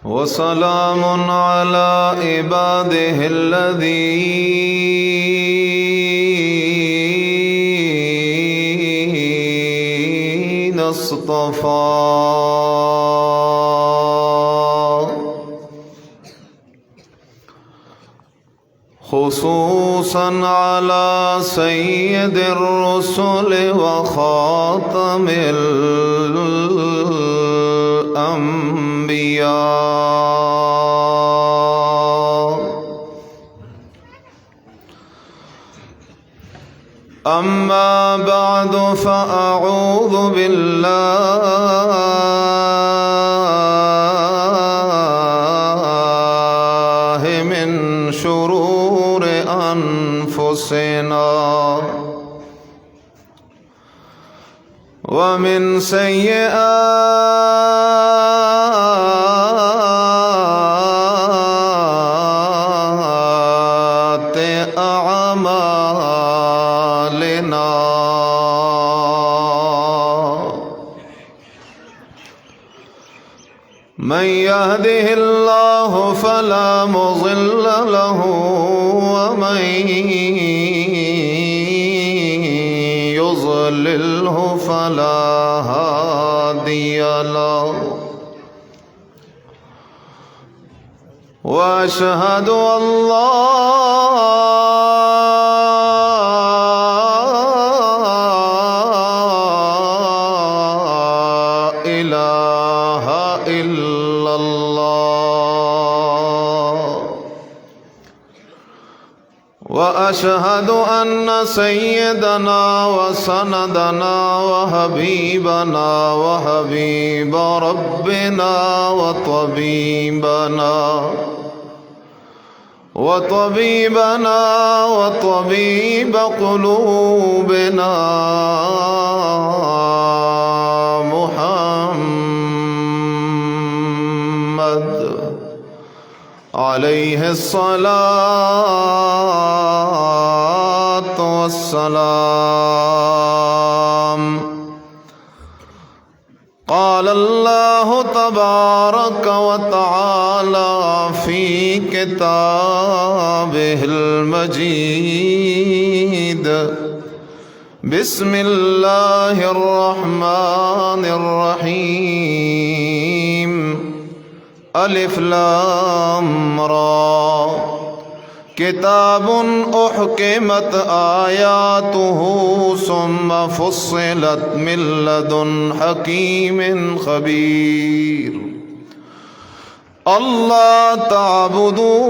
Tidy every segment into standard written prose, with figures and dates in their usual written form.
وسلام على عباده الذين اصطفى خصوصا على سيد الرسل وخاتم الأنبياء. أما بعد فأعوذ بالله من شرور أنفسنا ومن سيئات أعمالنا. من يهده الله فلا مضل له ومن يضلله فلا هادي له. وأشهد أن لا إله إلا الله. وأشهد أن سيدنا وسندنا وحبيبنا وحبيب ربنا وطبيب قلوبنا محمد عليه الصلاة والسلام. قال الله تبارك وتعالى في كتابه المجيد: بسم الله الرحمن الرحيم. ألف لام را. كتاب أحكمت آياته ثم فصلت من لدن حكيم خبير. الله تعبدوا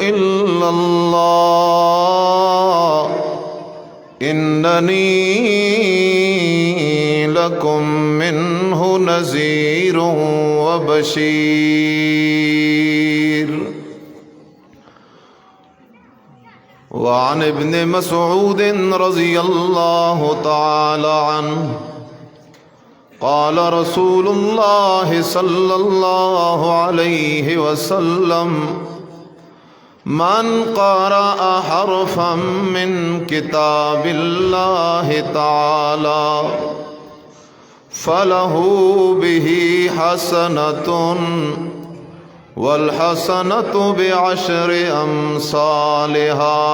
إلا الله إنني لكم منه نذير وبشير. وعن ابن مسعود رضي الله تعالى عنه قال رسول الله صلى الله عليه وسلم: من قرأ حرفا من كتاب الله تعالى فله به حسنة والحسنة بعشر أمثالها.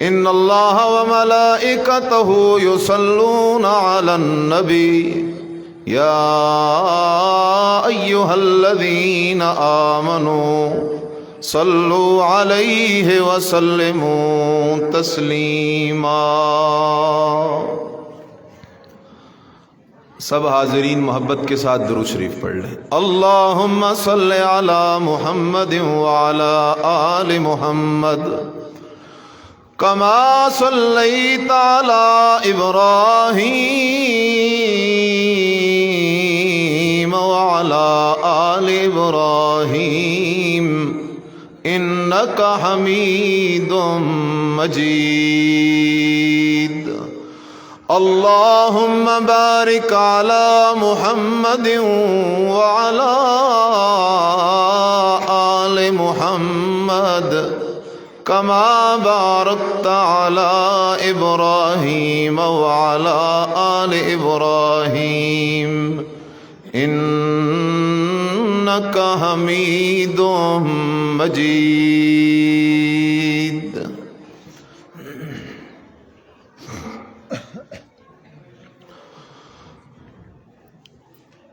إن الله وملائكته يصلون على النبي يا أيها الذين آمنوا صلوا عليه وسلموا تسلیما. سب حاضرین محبت کے ساتھ درود شریف پڑھ لیں. اللہم صل علی محمد وعلی آل محمد کما صلیت علی ابراہیم وعلی آل ابراہیم انک حمید مجید. اللهم بارك على محمد وعلى كما باركت على إبراهيم وعلى آل إبراهيم إنك حميد مجيد.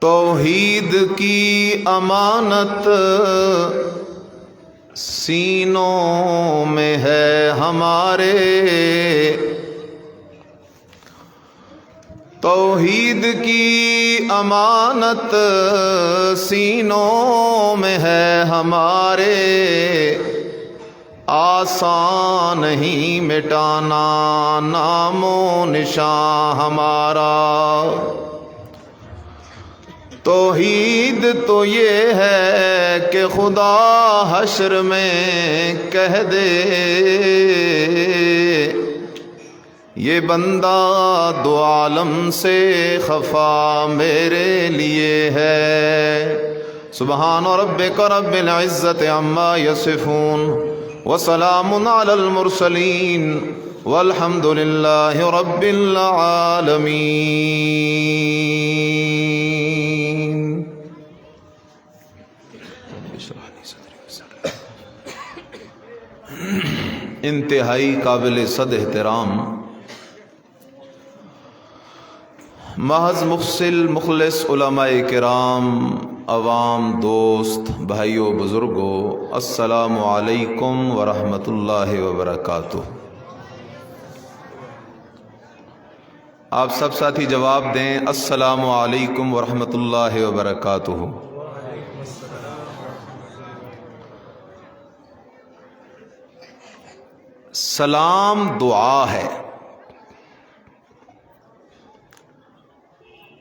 توحید کی امانت سینوں میں ہے ہمارے، توحید کی امانت سینوں میں ہے ہمارے، آسان نہیں مٹانا نام و نشان ہمارا. توحید تو یہ ہے کہ خدا حشر میں کہہ دے یہ بندہ دو عالم سے خفا میرے لیے ہے. سبحان ربک رب العزت عما یصفون وسلام علی المرسلین والحمد للہ رب العالمین. انتہائی قابل صد احترام محض مفصل مخلص علماء کرام، عوام، دوست، بھائیوں، بزرگوں، السلام علیکم ورحمۃ اللہ وبرکاتہ. آپ سب ساتھی جواب دیں، السلام علیکم ورحمۃ اللہ وبرکاتہ. سلام دعا ہے.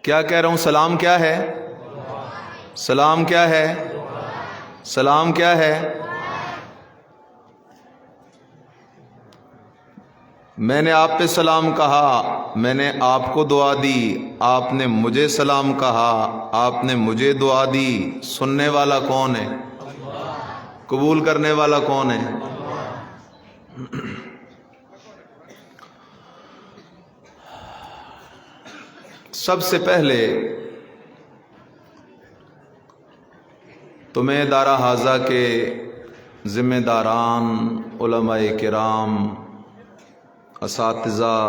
کیا کہہ رہا ہوں؟ سلام کیا ہے؟ سلام کیا ہے؟ سلام کیا ہے؟ میں نے آپ پہ سلام کہا، میں نے آپ کو دعا دی، آپ نے مجھے سلام کہا، آپ نے مجھے دعا دی. سننے والا کون ہے؟ قبول کرنے والا کون ہے؟ سب سے پہلے تو میں دارہ حاضہ کے ذمہ داران، علماء کرام، اساتذہ،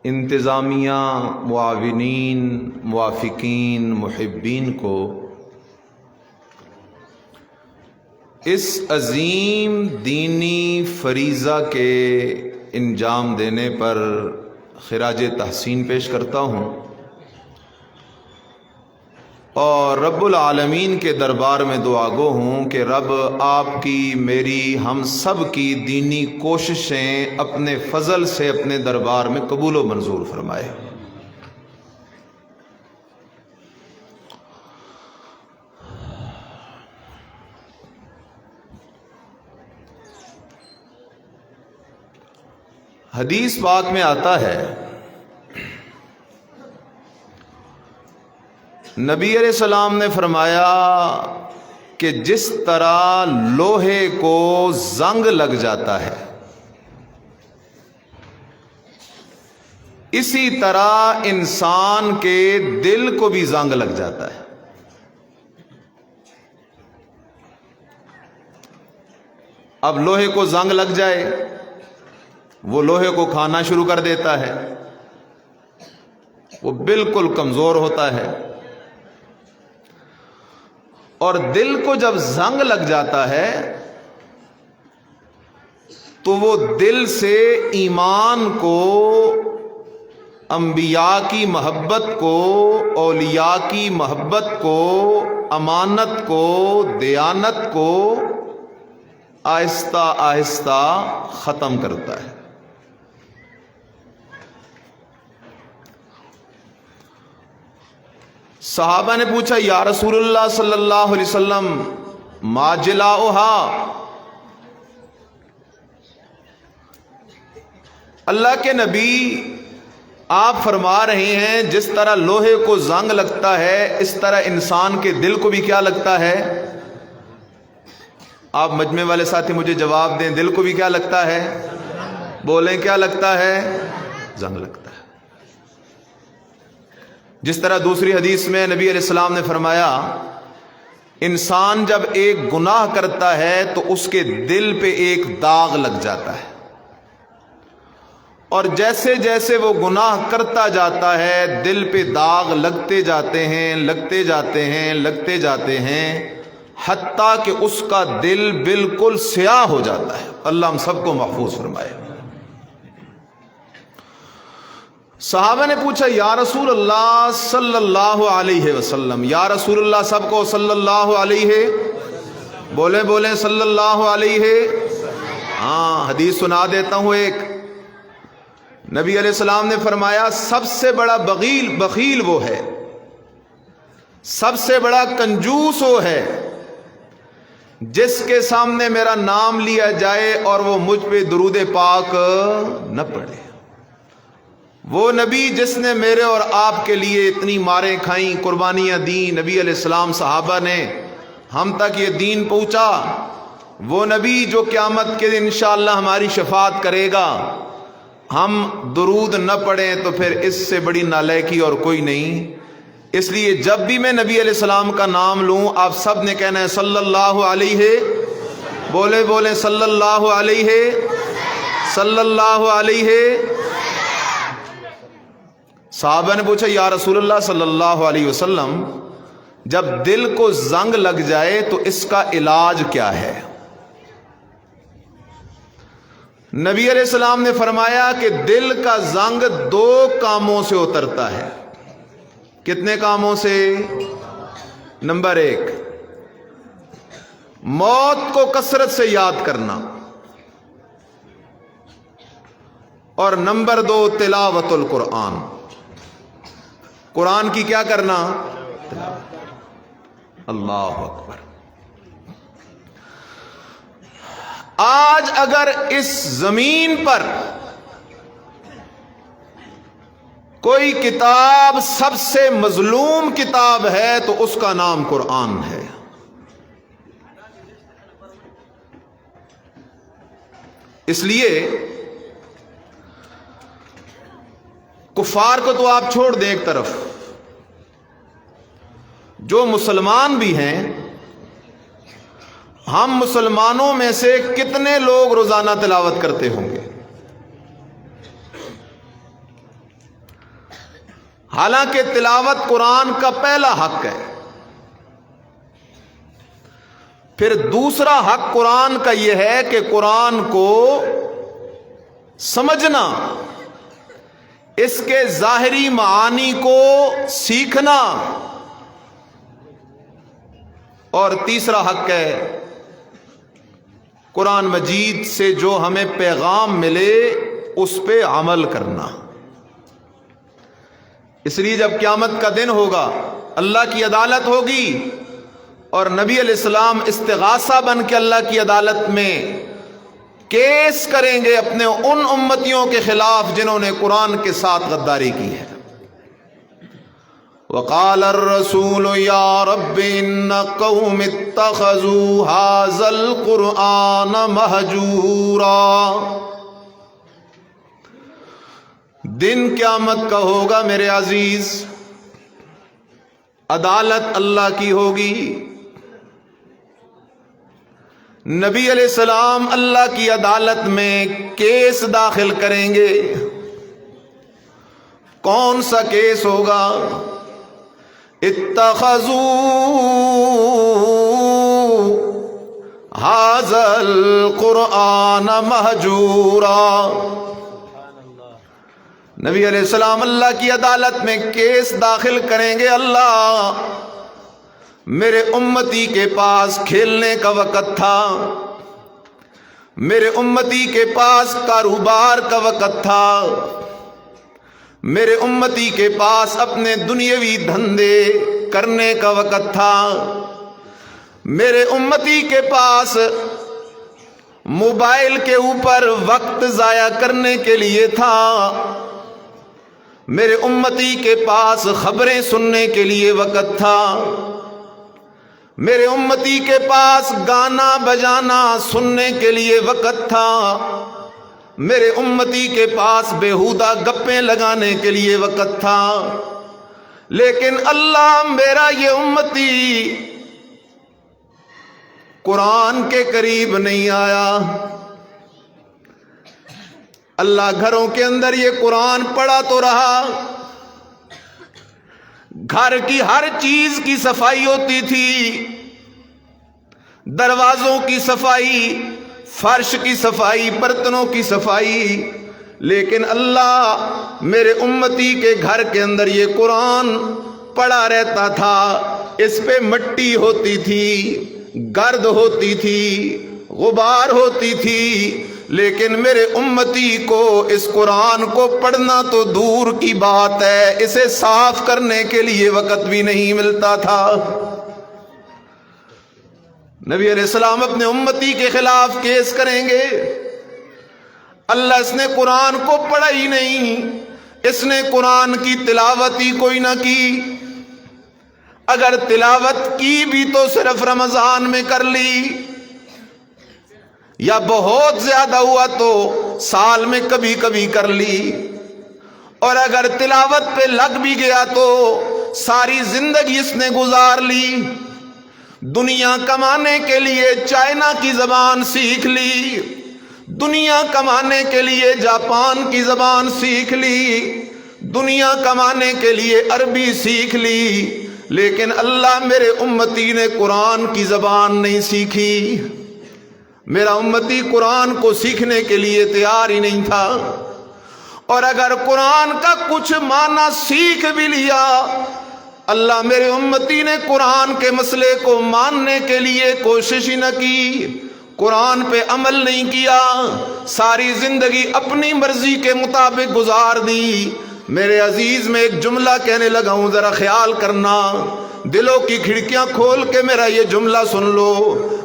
انتظامیہ، معاونین، موافقین، محبین کو اس عظیم دینی فریضہ کے انجام دینے پر خراج تحسین پیش کرتا ہوں اور رب العالمین کے دربار میں دعا گو ہوں کہ رب آپ کی، میری، ہم سب کی دینی کوششیں اپنے فضل سے اپنے دربار میں قبول و منظور فرمائے. حدیث پاک میں آتا ہے، نبی علیہ السلام نے فرمایا کہ جس طرح لوہے کو زنگ لگ جاتا ہے، اسی طرح انسان کے دل کو بھی زنگ لگ جاتا ہے. اب لوہے کو زنگ لگ جائے، وہ لوہے کو کھانا شروع کر دیتا ہے، وہ بالکل کمزور ہوتا ہے. اور دل کو جب زنگ لگ جاتا ہے تو وہ دل سے ایمان کو، انبیاء کی محبت کو، اولیاء کی محبت کو، امانت کو، دیانت کو آہستہ آہستہ ختم کرتا ہے. صحابہ نے پوچھا، یا رسول اللہ صلی اللہ علیہ وسلم ما جلاؤہا، اللہ کے نبی آپ فرما رہے ہیں جس طرح لوہے کو زنگ لگتا ہے اس طرح انسان کے دل کو بھی کیا لگتا ہے؟ آپ مجمع والے ساتھی مجھے جواب دیں، دل کو بھی کیا لگتا ہے؟ بولیں کیا لگتا ہے؟ زنگ لگتا ہے۔ جس طرح دوسری حدیث میں نبی علیہ السلام نے فرمایا انسان جب ایک گناہ کرتا ہے تو اس کے دل پہ ایک داغ لگ جاتا ہے، اور جیسے جیسے وہ گناہ کرتا جاتا ہے دل پہ داغ لگتے جاتے ہیں، لگتے جاتے ہیں، لگتے جاتے ہیں، حتیٰ کہ اس کا دل بالکل سیاہ ہو جاتا ہے۔ اللہ ہم سب کو محفوظ فرمائے۔ صحابہ نے پوچھا یا رسول اللہ صلی اللہ علیہ وسلم، یا رسول اللہ، سب کو صلی اللہ علیہ، بولیں بولیں صلی اللہ علیہ۔ ہاں حدیث سنا دیتا ہوں ایک۔ نبی علیہ السلام نے فرمایا سب سے بڑا بخیل وہ ہے، سب سے بڑا کنجوس وہ ہے جس کے سامنے میرا نام لیا جائے اور وہ مجھ پہ درود پاک نہ پڑھے۔ وہ نبی جس نے میرے اور آپ کے لیے اتنی ماریں کھائیں، قربانیاں دیں، نبی علیہ السلام صحابہ نے، ہم تک یہ دین پہنچا، وہ نبی جو قیامت کے دن انشاءاللہ ہماری شفاعت کرے گا، ہم درود نہ پڑھیں تو پھر اس سے بڑی نالائکی اور کوئی نہیں۔ اس لیے جب بھی میں نبی علیہ السلام کا نام لوں آپ سب نے کہنا ہے صلی اللہ علیہ، بولے بولے صلی اللہ علیہ، صلی اللہ علیہ۔ صحابہ نے پوچھا یا رسول اللہ صلی اللہ علیہ وسلم جب دل کو زنگ لگ جائے تو اس کا علاج کیا ہے؟ نبی علیہ السلام نے فرمایا کہ دل کا زنگ دو کاموں سے اترتا ہے۔ کتنے کاموں سے؟ نمبر ایک، موت کو کثرت سے یاد کرنا، اور نمبر دو تلاوت القرآن، قرآن کی کیا کرنا؟ اللہ اکبر۔ آج اگر اس زمین پر کوئی کتاب سب سے مظلوم کتاب ہے تو اس کا نام قرآن ہے۔ اس لیے کفار کو تو آپ چھوڑ دیں ایک طرف، جو مسلمان بھی ہیں، ہم مسلمانوں میں سے کتنے لوگ روزانہ تلاوت کرتے ہوں گے؟ حالانکہ تلاوت قرآن کا پہلا حق ہے۔ پھر دوسرا حق قرآن کا یہ ہے کہ قرآن کو سمجھنا، اس کے ظاہری معانی کو سیکھنا، اور تیسرا حق ہے قرآن مجید سے جو ہمیں پیغام ملے اس پہ عمل کرنا۔ اس لیے جب قیامت کا دن ہوگا، اللہ کی عدالت ہوگی، اور نبی علیہ السلام استغاثہ بن کے اللہ کی عدالت میں کیس کریں گے اپنے ان امتیوں کے خلاف جنہوں نے قرآن کے ساتھ غداری کی ہے۔ وقال الرسول یا رب ان قوم اتخذوا هذا القرآن مہجورا۔ دن قیامت کا ہوگا میرے عزیز، عدالت اللہ کی ہوگی، نبی علیہ السلام اللہ کی عدالت میں کیس داخل کریں گے۔ کون سا کیس ہوگا؟ اتخذوا هذا القرآن مہجورا۔ نبی علیہ السلام اللہ کی عدالت میں کیس داخل کریں گے، اللہ میرے امتی کے پاس کھیلنے کا وقت تھا، میرے امتی کے پاس کاروبار کا وقت تھا، میرے امتی کے پاس اپنے دنیاوی دھندے کرنے کا وقت تھا، میرے امتی کے پاس موبائل کے اوپر وقت ضائع کرنے کے لیے تھا، میرے امتی کے پاس خبریں سننے کے لیے وقت تھا، میرے امتی کے پاس گانا بجانا سننے کے لیے وقت تھا، میرے امتی کے پاس بیہودہ گپیں لگانے کے لیے وقت تھا، لیکن اللہ میرا یہ امتی قرآن کے قریب نہیں آیا۔ اللہ گھروں کے اندر یہ قرآن پڑھا تو رہا، گھر کی ہر چیز کی صفائی ہوتی تھی، دروازوں کی صفائی، فرش کی صفائی، برتنوں کی صفائی، لیکن اللہ میرے امتی کے گھر کے اندر یہ قرآن پڑا رہتا تھا، اس پہ مٹی ہوتی تھی، گرد ہوتی تھی، غبار ہوتی تھی، لیکن میرے امتی کو اس قرآن کو پڑھنا تو دور کی بات ہے، اسے صاف کرنے کے لیے وقت بھی نہیں ملتا تھا۔ نبی علیہ السلام اپنے امتی کے خلاف کیس کریں گے، اللہ اس نے قرآن کو پڑھا ہی نہیں، اس نے قرآن کی تلاوت ہی کوئی نہ کی، اگر تلاوت کی بھی تو صرف رمضان میں کر لی، یا بہت زیادہ ہوا تو سال میں کبھی کبھی کر لی، اور اگر تلاوت پہ لگ بھی گیا تو ساری زندگی اس نے گزار لی، دنیا کمانے کے لیے چائنا کی زبان سیکھ لی، دنیا کمانے کے لیے جاپان کی زبان سیکھ لی، دنیا کمانے کے لیے عربی سیکھ لی، لیکن اللہ میرے امتی نے قرآن کی زبان نہیں سیکھی، میرا امتی قرآن کو سیکھنے کے لیے تیار ہی نہیں تھا، اور اگر قرآن کا کچھ معنی سیکھ بھی لیا، اللہ میرے امتی نے قرآن کے مسئلے کو ماننے کے لیے کوشش ہی نہ کی، قرآن پہ عمل نہیں کیا، ساری زندگی اپنی مرضی کے مطابق گزار دی۔ میرے عزیز میں ایک جملہ کہنے لگا ہوں، ذرا خیال کرنا، دلوں کی کھڑکیاں کھول کے میرا یہ جملہ سن لو،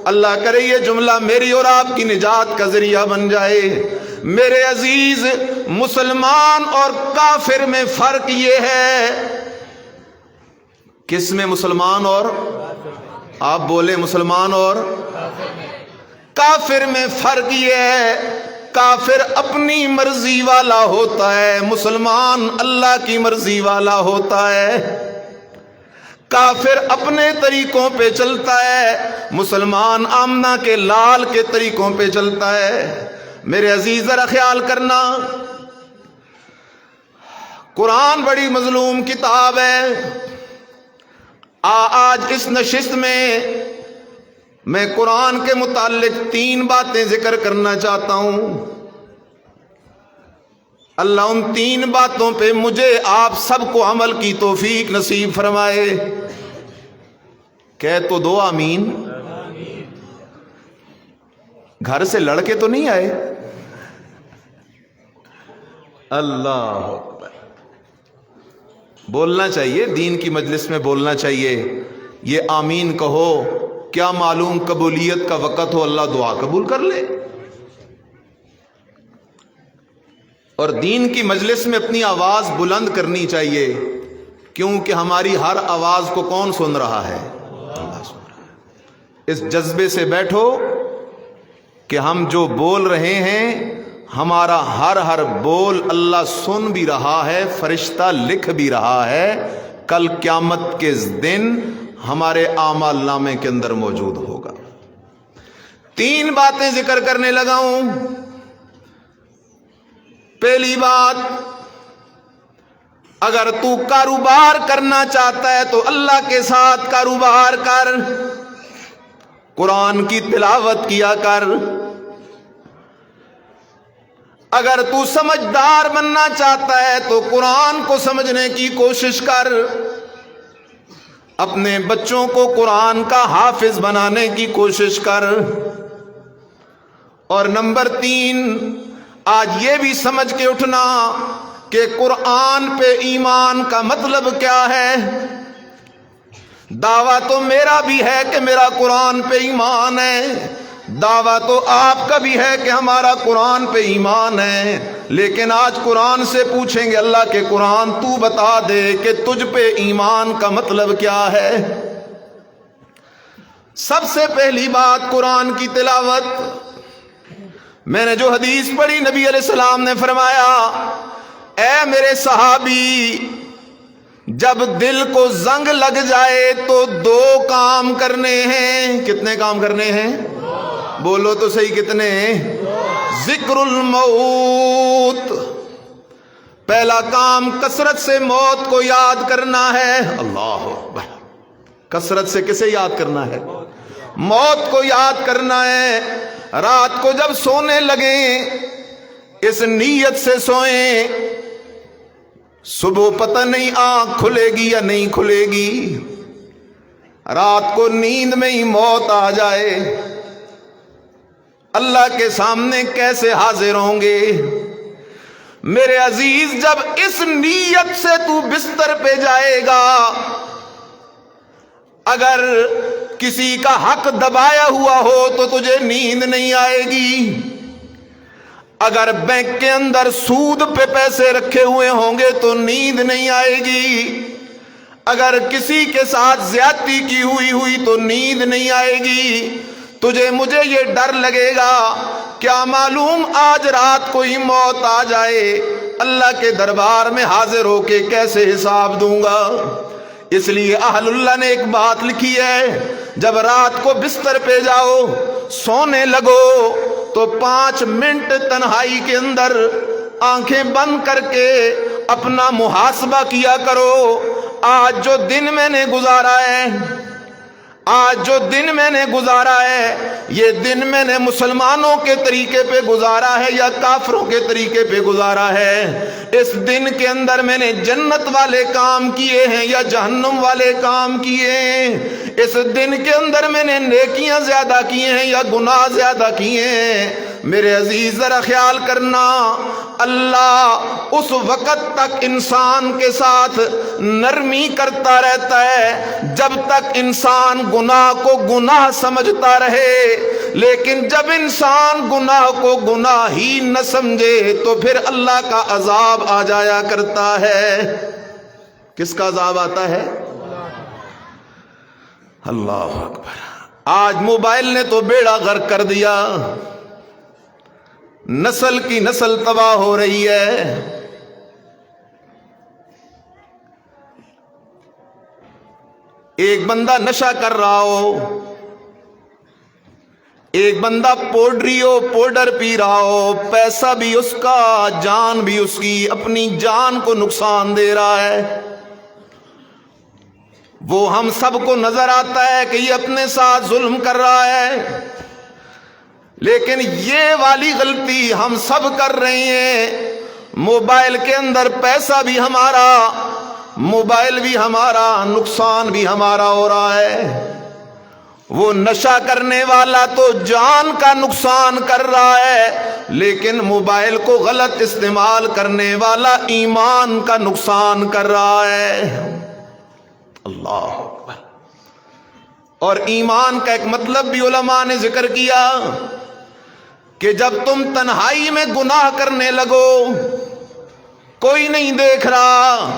اللہ کرے یہ جملہ میری اور آپ کی نجات کا ذریعہ بن جائے۔ میرے عزیز، مسلمان اور کافر میں فرق یہ ہے، کس میں مسلمان اور، آپ بولے مسلمان اور کافر میں فرق یہ ہے، کافر اپنی مرضی والا ہوتا ہے، مسلمان اللہ کی مرضی والا ہوتا ہے۔ کافر اپنے طریقوں پہ چلتا ہے، مسلمان آمنہ کے لال کے طریقوں پہ چلتا ہے۔ میرے عزیز ذرا خیال کرنا، قرآن بڑی مظلوم کتاب ہے۔ آج اس نشست میں قرآن کے متعلق 3 باتیں ذکر کرنا چاہتا ہوں، اللہ ان 3 باتوں پہ مجھے آپ سب کو عمل کی توفیق نصیب فرمائے۔ کہہ تو دو آمین۔ گھر سے لڑ کے تو نہیں آئے؟ اللہ اکبر، بولنا چاہیے، دین کی مجلس میں بولنا چاہیے۔ یہ آمین کہو، کیا معلوم قبولیت کا وقت ہو، اللہ دعا قبول کر لے۔ اور دین کی مجلس میں اپنی آواز بلند کرنی چاہیے، کیونکہ ہماری ہر آواز کو کون سن رہا ہے؟ اللہ سن رہا ہے۔ اس جذبے سے بیٹھو کہ ہم جو بول رہے ہیں، ہمارا ہر بول اللہ سن بھی رہا ہے، فرشتہ لکھ بھی رہا ہے، کل قیامت کے دن ہمارے اعمال نامے کے اندر موجود ہوگا۔ 3 باتیں ذکر کرنے لگا ہوں۔ پہلی بات، اگر تو کاروبار کرنا چاہتا ہے تو اللہ کے ساتھ کاروبار کر، قرآن کی تلاوت کیا کر۔ اگر تو سمجھدار بننا چاہتا ہے تو قرآن کو سمجھنے کی کوشش کر، اپنے بچوں کو قرآن کا حافظ بنانے کی کوشش کر۔ اور نمبر 3، آج یہ بھی سمجھ کے اٹھنا کہ قرآن پہ ایمان کا مطلب کیا ہے۔ دعویٰ تو میرا بھی ہے کہ میرا قرآن پہ ایمان ہے، دعویٰ تو آپ کا بھی ہے کہ ہمارا قرآن پہ ایمان ہے، لیکن آج قرآن سے پوچھیں گے، اللہ کے قرآن تو بتا دے کہ تجھ پہ ایمان کا مطلب کیا ہے۔ سب سے پہلی بات قرآن کی تلاوت. میں نے جو حدیث پڑھی نبی علیہ السلام نے فرمایا اے میرے صحابی جب دل کو زنگ لگ جائے تو 2 کام کرنے ہیں. کتنے کام کرنے ہیں؟ بولو تو صحیح کتنے؟ ذکر الموت. پہلا کام کثرت سے موت کو یاد کرنا ہے. اللہ اکبر. کثرت سے کسے یاد کرنا ہے؟ موت کو یاد کرنا ہے. رات کو جب سونے لگیں اس نیت سے سوئیں صبح پتہ نہیں آنکھ کھلے گی یا نہیں کھلے گی. رات کو نیند میں ہی موت آ جائے اللہ کے سامنے کیسے حاضر ہوں گے؟ میرے عزیز جب اس نیت سے تو بستر پہ جائے گا اگر کسی کا حق دبایا ہوا ہو تو تجھے نیند نہیں آئے گی. اگر بینک کے اندر سود پہ پیسے رکھے ہوئے ہوں گے تو نیند نہیں آئے گی. اگر کسی کے ساتھ زیادتی کی ہوئی تو نیند نہیں آئے گی. تجھے مجھے یہ ڈر لگے گا کیا معلوم آج رات کو ہی موت آ جائے اللہ کے دربار میں حاضر ہو کے کیسے حساب دوں گا. اس لیے اہل اللہ نے ایک بات لکھی ہے جب رات کو بستر پہ جاؤ سونے لگو تو 5 منٹ تنہائی کے اندر آنکھیں بند کر کے اپنا محاسبہ کیا کرو. آج جو دن میں نے گزارا ہے آج جو دن میں نے گزارا ہے یہ دن میں نے مسلمانوں کے طریقے پہ گزارا ہے یا کافروں کے طریقے پہ گزارا ہے؟ اس دن کے اندر میں نے جنت والے کام کیے ہیں یا جہنم والے کام کیے ہیں؟ اس دن کے اندر میں نے نیکیاں زیادہ کیے ہیں یا گناہ زیادہ کیے ہیں؟ میرے عزیز ذرا خیال کرنا. اللہ اس وقت تک انسان کے ساتھ نرمی کرتا رہتا ہے جب تک انسان گناہ کو گناہ سمجھتا رہے، لیکن جب انسان گناہ کو گناہ ہی نہ سمجھے تو پھر اللہ کا عذاب آ جایا کرتا ہے. کس کا عذاب آتا ہے؟ اللہ اکبر. آج موبائل نے تو بیڑا غرق کر دیا. نسل کی نسل تباہ ہو رہی ہے. ایک بندہ نشہ کر رہا ہو، ایک بندہ پوڈر پی رہا ہو، پیسہ بھی اس کا جان بھی اس کی، اپنی جان کو نقصان دے رہا ہے. وہ ہم سب کو نظر آتا ہے کہ یہ اپنے ساتھ ظلم کر رہا ہے، لیکن یہ والی غلطی ہم سب کر رہے ہیں. موبائل کے اندر پیسہ بھی ہمارا، موبائل بھی ہمارا، نقصان بھی ہمارا ہو رہا ہے. وہ نشہ کرنے والا تو جان کا نقصان کر رہا ہے، لیکن موبائل کو غلط استعمال کرنے والا ایمان کا نقصان کر رہا ہے. اللہ اکبر. اور ایمان کا ایک مطلب بھی علماء نے ذکر کیا کہ جب تم تنہائی میں گناہ کرنے لگو، کوئی نہیں دیکھ رہا،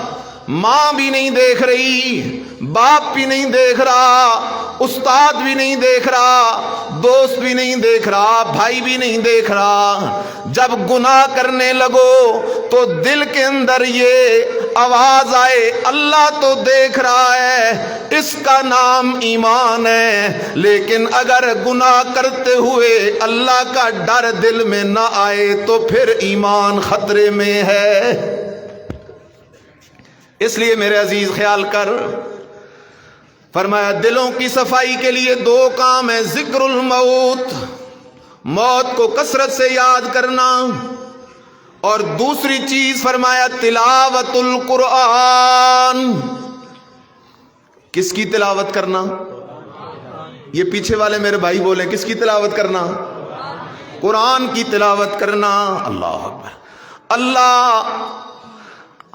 ماں بھی نہیں دیکھ رہی، باپ بھی نہیں دیکھ رہا، استاد بھی نہیں دیکھ رہا، دوست بھی نہیں دیکھ رہا، بھائی بھی نہیں دیکھ رہا. جب گناہ کرنے لگو تو دل کے اندر یہ آواز آئے اللہ تو دیکھ رہا ہے، اس کا نام ایمان ہے. لیکن اگر گناہ کرتے ہوئے اللہ کا ڈر دل میں نہ آئے تو پھر ایمان خطرے میں ہے. اس لیے میرے عزیز خیال کر، فرمایا دلوں کی صفائی کے لیے 2 کام ہیں. ذکر الموت، موت کو کثرت سے یاد کرنا، اور دوسری چیز فرمایا تلاوت القرآن. کس کی تلاوت کرنا؟ یہ پیچھے والے میرے بھائی بولیں کس کی تلاوت کرنا؟ قرآن کی تلاوت کرنا. اللہ اکبر. اللہ،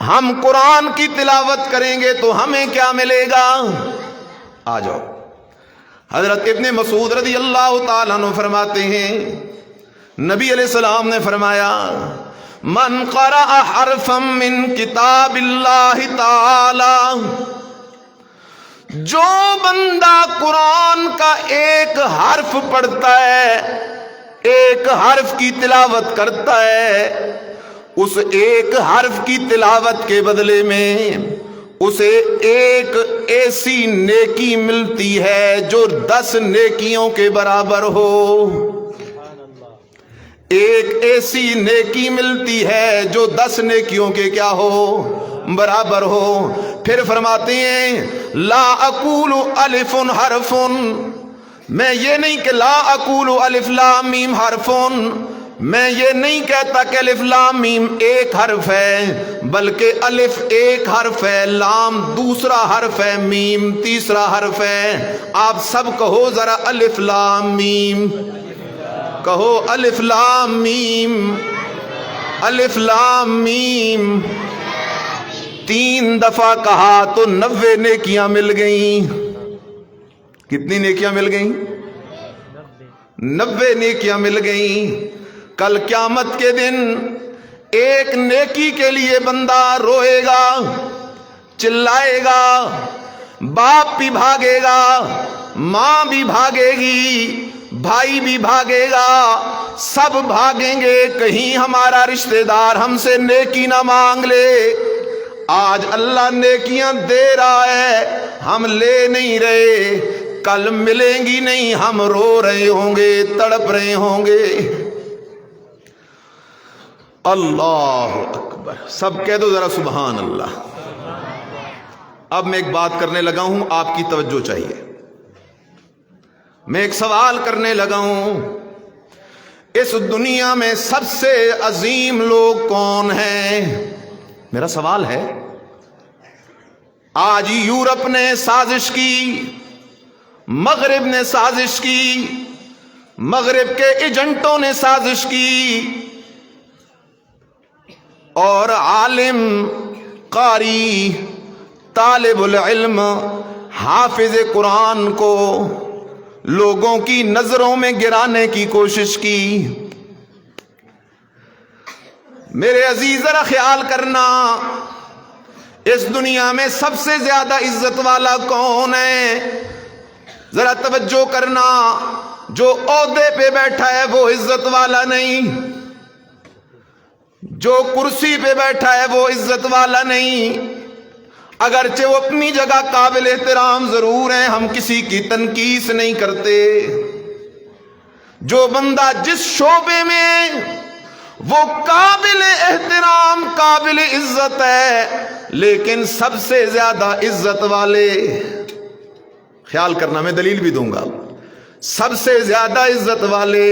ہم قرآن کی تلاوت کریں گے تو ہمیں کیا ملے گا؟ آ جاؤ. حضرت ابن مسعود رضی اللہ تعالیٰ عنہ فرماتے ہیں نبی علیہ السلام نے فرمایا من قرأ حرفا من کتاب اللہ تعالی جو بندہ قرآن کا ایک حرف پڑھتا ہے، ایک حرف کی تلاوت کرتا ہے، اس ایک حرف کی تلاوت کے بدلے میں اسے ایک ایسی نیکی ملتی ہے جو 10 نیکیوں کے برابر ہو۔ ایک ایسی نیکی ملتی ہے جو 10 نیکیوں کے کیا ہو؟ برابر ہو۔ پھر فرماتے ہیں لا اقول الف حرف، میں یہ نہیں کہ لا اقول الف لام میم حرف، میں یہ نہیں کہتا کہ الف لام میم ایک حرف ہے، بلکہ الف ایک حرف ہے، لام دوسرا حرف ہے، میم تیسرا حرف ہے۔ آپ سب کہو ذرا الف لام میم، کہو الف لام میم، الف لام میم۔ 3 دفعہ کہا تو 90 نیکیاں مل گئیں۔ کتنی نیکیاں مل گئیں؟ 90 نیکیاں مل گئیں۔ کل قیامت کے دن ایک نیکی کے لیے بندہ روئے گا، چلائے گا، باپ بھی بھاگے گا، ماں بھی بھاگے گی، بھائی بھی بھاگے گا، سب بھاگیں گے کہیں ہمارا رشتہ دار ہم سے نیکی نہ مانگ لے۔ آج اللہ نیکیاں دے رہا ہے، ہم لے نہیں رہے، کل ملیں گی نہیں، ہم رو رہے ہوں گے، تڑپ رہے ہوں گے۔ اللہ اکبر، سب کہہ دو ذرا سبحان اللہ۔ اب میں ایک بات کرنے لگا ہوں، آپ کی توجہ چاہیے۔ میں ایک سوال کرنے لگا ہوں، اس دنیا میں سب سے عظیم لوگ کون ہیں؟ میرا سوال ہے۔ آج یورپ نے سازش کی، مغرب نے سازش کی، مغرب کے ایجنٹوں نے سازش کی، اور عالم، قاری، طالب العلم، حافظ قرآن کو لوگوں کی نظروں میں گرانے کی کوشش کی۔ میرے عزیز ذرا خیال کرنا، اس دنیا میں سب سے زیادہ عزت والا کون ہے؟ ذرا توجہ کرنا، جو عہدے پہ بیٹھا ہے وہ عزت والا نہیں، جو کرسی پہ بیٹھا ہے وہ عزت والا نہیں، اگرچہ وہ اپنی جگہ قابل احترام ضرور ہیں، ہم کسی کی تنقیص نہیں کرتے۔ جو بندہ جس شعبے میں وہ قابل احترام، قابل عزت ہے، لیکن سب سے زیادہ عزت والے، خیال کرنا میں دلیل بھی دوں گا، سب سے زیادہ عزت والے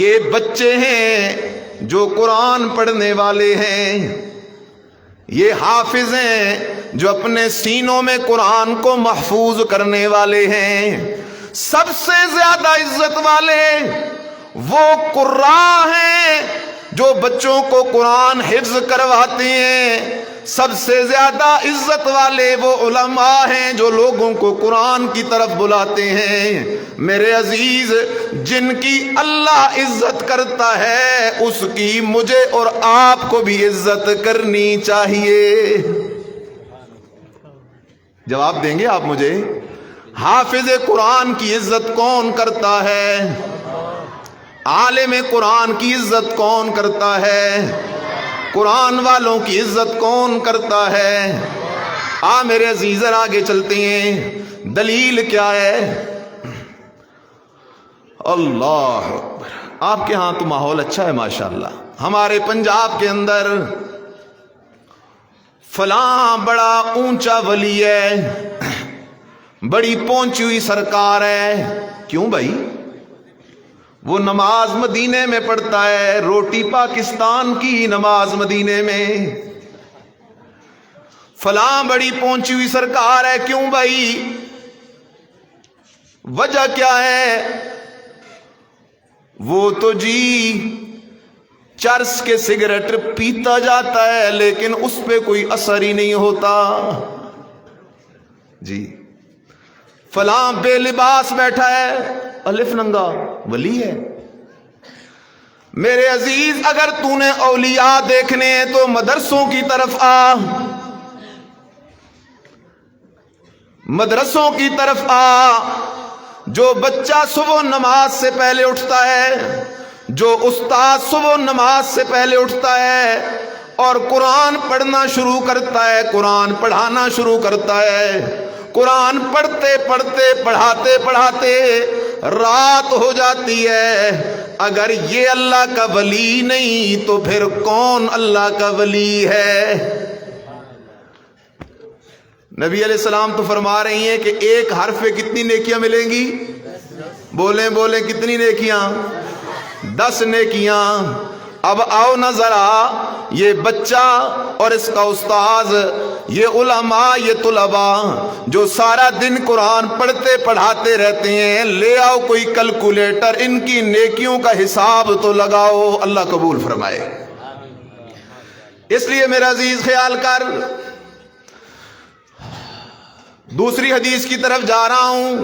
یہ بچے ہیں جو قرآن پڑھنے والے ہیں، یہ حافظ ہیں جو اپنے سینوں میں قرآن کو محفوظ کرنے والے ہیں۔ سب سے زیادہ عزت والے وہ قراء ہیں جو بچوں کو قرآن حفظ کرواتے ہیں۔ سب سے زیادہ عزت والے وہ علماء ہیں جو لوگوں کو قرآن کی طرف بلاتے ہیں۔ میرے عزیز، جن کی اللہ عزت کرتا ہے اس کی مجھے اور آپ کو بھی عزت کرنی چاہیے۔ جواب دیں گے آپ مجھے؟ حافظ قرآن کی عزت کون کرتا ہے؟ عالم قرآن کی عزت کون کرتا ہے؟ قرآن والوں کی عزت کون کرتا ہے؟ میرے عزیز آگے چلتے ہیں، دلیل کیا ہے؟ اللہ اکبر۔ آپ کے ہاں تو ماحول اچھا ہے ماشاءاللہ۔ ہمارے پنجاب کے اندر فلاں بڑا اونچا ولی ہے، بڑی پہنچی ہوئی سرکار ہے۔ کیوں بھائی؟ وہ نماز مدینے میں پڑھتا ہے، روٹی پاکستان کی نماز مدینے میں۔ فلاں بڑی پہنچی ہوئی سرکار ہے، کیوں بھائی؟ وجہ کیا ہے؟ وہ تو جی چرس کے سگریٹ پیتا جاتا ہے لیکن اس پہ کوئی اثر ہی نہیں ہوتا جی۔ فلاں بے لباس بیٹھا ہے، الف ننگا ولی ہے۔ میرے عزیز، اگر تو نے اولیاء دیکھنے ہیں تو مدرسوں کی طرف آ، مدرسوں کی طرف آ. جو بچہ صبح نماز سے پہلے اٹھتا ہے، جو استاد صبح نماز سے پہلے اٹھتا ہے اور قرآن پڑھنا شروع کرتا ہے، قرآن پڑھانا شروع کرتا ہے، قرآن پڑھتے پڑھتے پڑھاتے پڑھاتے رات ہو جاتی ہے، اگر یہ اللہ کا ولی نہیں تو پھر کون اللہ کا ولی ہے؟ نبی علیہ السلام تو فرما رہی ہیں کہ ایک حرف پہ کتنی نیکیاں ملیں گی؟ بولیں بولیں کتنی نیکیاں؟ 10 نیکیاں. اب آؤ نہ ذرا یہ بچہ اور اس کا استاذ، یہ علماء، یہ طلباء جو سارا دن قرآن پڑھتے پڑھاتے رہتے ہیں، لے آؤ کوئی کیلکولیٹر، ان کی نیکیوں کا حساب تو لگاؤ. اللہ قبول فرمائے. اس لیے میرا عزیز خیال کر، دوسری حدیث کی طرف جا رہا ہوں.